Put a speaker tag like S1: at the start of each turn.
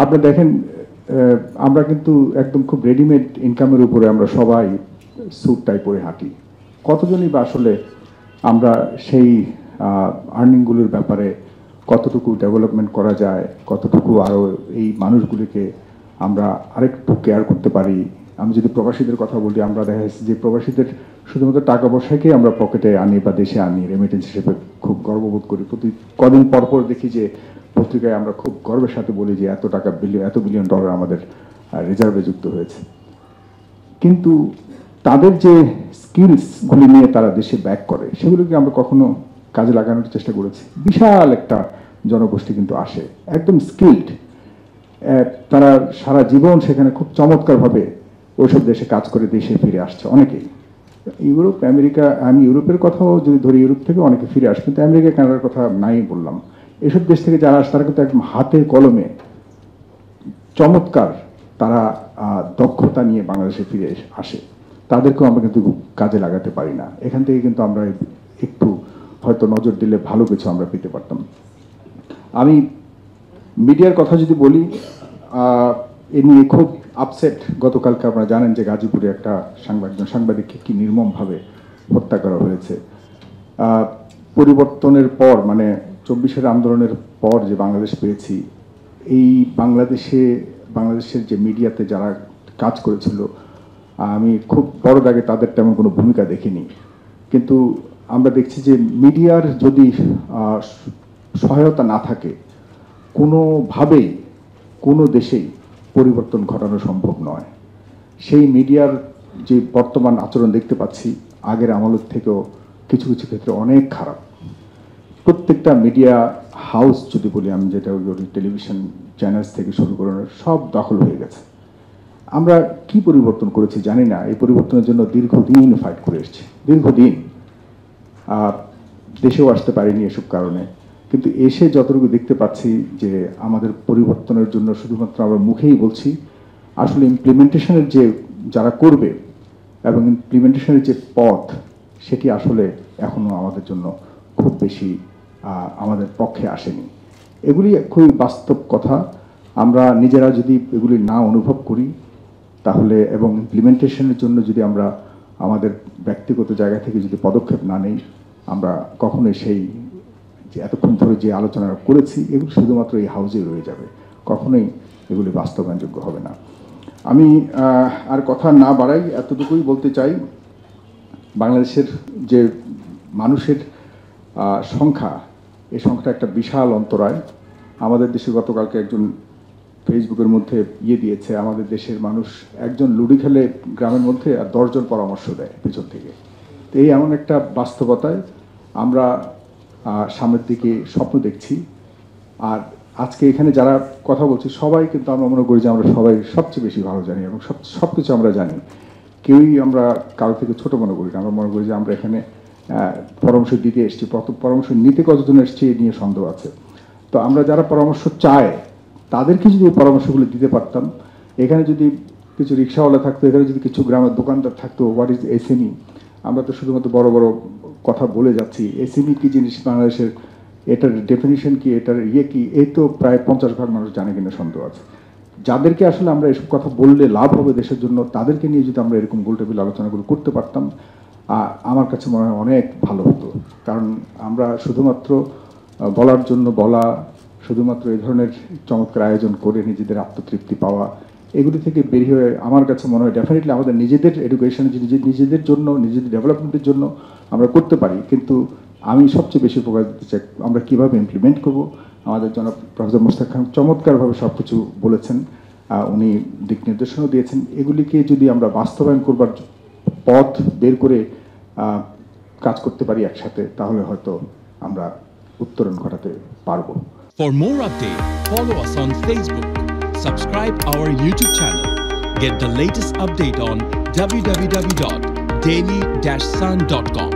S1: আপনি দেখেন আমরা কিন্তু একদম খুব রেডিমেড ইনকামের উপরে আমরা সবাই স্যুট টাই পরে হাঁটি। কতজনই বা আসলে আমরা সেই আর্নিংগুলোর ব্যাপারে কতটুকু ডেভেলপমেন্ট করা যায়, কতটুকু আরও এই মানুষগুলিকে আমরা আরেকটু কেয়ার করতে পারি। আমি যদি প্রবাসীদের কথা বলি, আমরা দেখা যাচ্ছে যে প্রবাসীদের শুধুমাত্র টাকা পয়সাকেই আমরা পকেটে আনি বা দেশে আনি রেমিটেন্স হিসেবে খুব গর্ববোধ করি। প্রতি কদিন পর পর দেখি যে পত্রিকায় আমরা খুব গর্বের সাথে বলি যে এত বিলিয়ন ডলার আমাদের রিজার্ভে যুক্ত হয়েছে। কিন্তু তাদের যে স্কিলসগুলি নিয়ে তারা দেশে ব্যাক করে সেগুলোকে আমরা কখনো কাজে লাগানোর চেষ্টা করেছি। বিশাল একটা জনগোষ্ঠী কিন্তু আসে, একদম স্কিল্ড, তারা সারা জীবন সেখানে খুব চমৎকারভাবে ওইসব দেশে কাজ করে দেশে ফিরে আসছে অনেকেই। ইউরোপ, আমেরিকা, আমি ইউরোপের কথাও যদি ধরি, ইউরোপ থেকে অনেকে ফিরে আসে, কিন্তু আমেরিকা, কানাডার কথা নাই বললাম। এসব দেশ থেকে যারা আসে তারা কিন্তু একদম হাতে কলমে চমৎকার তারা দক্ষতা নিয়ে বাংলাদেশে ফিরে আসে। তাদেরকেও আমরা কিন্তু কাজে লাগাতে পারি না। এখান থেকে কিন্তু আমরা একটু হয়তো নজর দিলে ভালো কিছু আমরা পেতে পারতাম। আমি মিডিয়ার কথা যদি বলি, এ নিয়ে খুব আপসেট। গতকালকে আপনারা জানেন যে গাজীপুরে একটা সাংবাদিককে কি নির্মমভাবে হত্যা করা হয়েছে। পরিবর্তনের পর, মানে 24-এর আন্দোলনের পর যে বাংলাদেশ পেয়েছি, এই বাংলাদেশের যে মিডিয়াতে যারা কাজ করেছিল, আমি খুব বড় দাগে তাদের তেমন কোনো ভূমিকা দেখিনি। কিন্তু আমরা দেখছি যে মিডিয়ার যদি সহায়তা না থাকে, কোনোভাবেই কোনো দেশেই পরিবর্তন ঘটানো সম্ভব নয়। সেই মিডিয়ার যে বর্তমান আচরণ দেখতে পাচ্ছি, আগের আমলের থেকেও কিছু কিছু ক্ষেত্রে অনেক খারাপ। প্রত্যেকটা মিডিয়া হাউস যদি বলি, আমি যেটা বলি, টেলিভিশন চ্যানেলস থেকে শুরু করে সব দখল হয়ে গেছে। আমরা কি পরিবর্তন করেছি জানি না। এই পরিবর্তনের জন্য দীর্ঘদিন ফাইট করে এসেছি, দীর্ঘদিন। দেশেও আসতে পারিনি এসব কারণে, কিন্তু এসে যতটুকু দেখতে পাচ্ছি যে আমাদের পরিবর্তনের জন্য শুধুমাত্র আমরা মুখেই বলছি, আসলে ইমপ্লিমেন্টেশনের যে যারা করবে এবং ইমপ্লিমেন্টেশনের যে পথ, সেটি আসলে এখনও আমাদের জন্য খুব বেশি আমাদের পক্ষে আসেনি। এগুলি খুবই বাস্তব কথা। আমরা নিজেরা যদি এগুলি না অনুভব করি তাহলে, এবং ইমপ্লিমেন্টেশনের জন্য যদি আমরা আমাদের ব্যক্তিগত জায়গা থেকে যদি পদক্ষেপ না নেই, আমরা কখনোই সেই যে এতক্ষণ ধরে যে আলোচনা করেছি এগুলো শুধুমাত্র এই হাউজেই রয়ে যাবে, কখনোই এগুলি বাস্তবায়নযোগ্য হবে না। আমি আর কথা না বাড়াই, এতটুকুই বলতে চাই, বাংলাদেশের যে মানুষের সংখ্যা, এই সংখ্যাটা একটা বিশাল অন্তরায়। আমাদের দেশে গতকালকে একজন ফেসবুকের মধ্যে দিয়েছে, আমাদের দেশের মানুষ একজন লুডি খেলে গ্রামের মধ্যে আর 10 জন পরামর্শ দেয় পেছন থেকে। তো এই এমন একটা বাস্তবতায় আমরা সামনের দিকে স্বপ্ন দেখছি। আর আজকে এখানে যারা কথা বলছি সবাই কিন্তু আমরা মনে করি যে আমরা সবাই সবচেয়ে বেশি ভালো জানি এবং সব কিছু আমরা জানি। কেউই আমরা কারো থেকে ছোট মনে করি না। আমরা মনে করি যে আমরা এখানে পরামর্শ দিতে এসেছি, পরামর্শ নিতে কতজন এসেছি এ নিয়ে সন্দেহ আছে। তো আমরা যারা পরামর্শ চায় তাদেরকে যদি এই পরামর্শগুলো দিতে পারতাম, এখানে যদি কিছু রিক্সাওয়ালা থাকতো, এখানে যদি কিছু গ্রামের দোকানদার থাকতো, হোয়াট ইজ এসএমই, আমরা তো শুধুমাত্র বড় বড় কথা বলে যাচ্ছি। এসএমই কি জিনিস, বাংলাদেশের এটার ডেফিনিশন কি, এটার কি, এই তো প্রায় 50% মানুষ জানে কিনা সন্দেহ আছে। যাদেরকে আসলে আমরা এসব কথা বললে লাভ হবে দেশের জন্য, তাদেরকে নিয়ে যদি আমরা এরকম গোলটেবিল আলোচনাগুলো করতে পারতাম, আমার কাছে মনে হয় অনেক ভালো হতো। কারণ আমরা শুধুমাত্র বলার জন্য বলা, শুধুমাত্র এই ধরনের চমৎকার আয়োজন করে নিজেদের আত্মতৃপ্তি পাওয়া, এগুলি থেকে বেরিয়ে হয়ে আমার কাছে মনে হয় ডেফিনেটলি আমাদের নিজেদের এডুকেশন, নিজেদের জন্য, নিজেদের ডেভেলপমেন্টের জন্য আমরা করতে পারি। কিন্তু আমি সবচেয়ে বেশি ফোকাস দিতে চাই আমরা কীভাবে ইমপ্লিমেন্ট করব। আমাদের জনাব প্রফেসর মোশতাক খান চমৎকারভাবে সব কিছু বলেছেন, উনি দিক নির্দেশনাও দিয়েছেন। এগুলিকে যদি আমরা বাস্তবায়ন করবার পথ বের করে কাজ করতে পারি একসাথে, তাহলে হয়তো আমরা উত্তরণ ঘটাতে পারবো।
S2: For more updates, follow us on Facebook, subscribe our YouTube channel, get the latest update on www.daily-sun.com.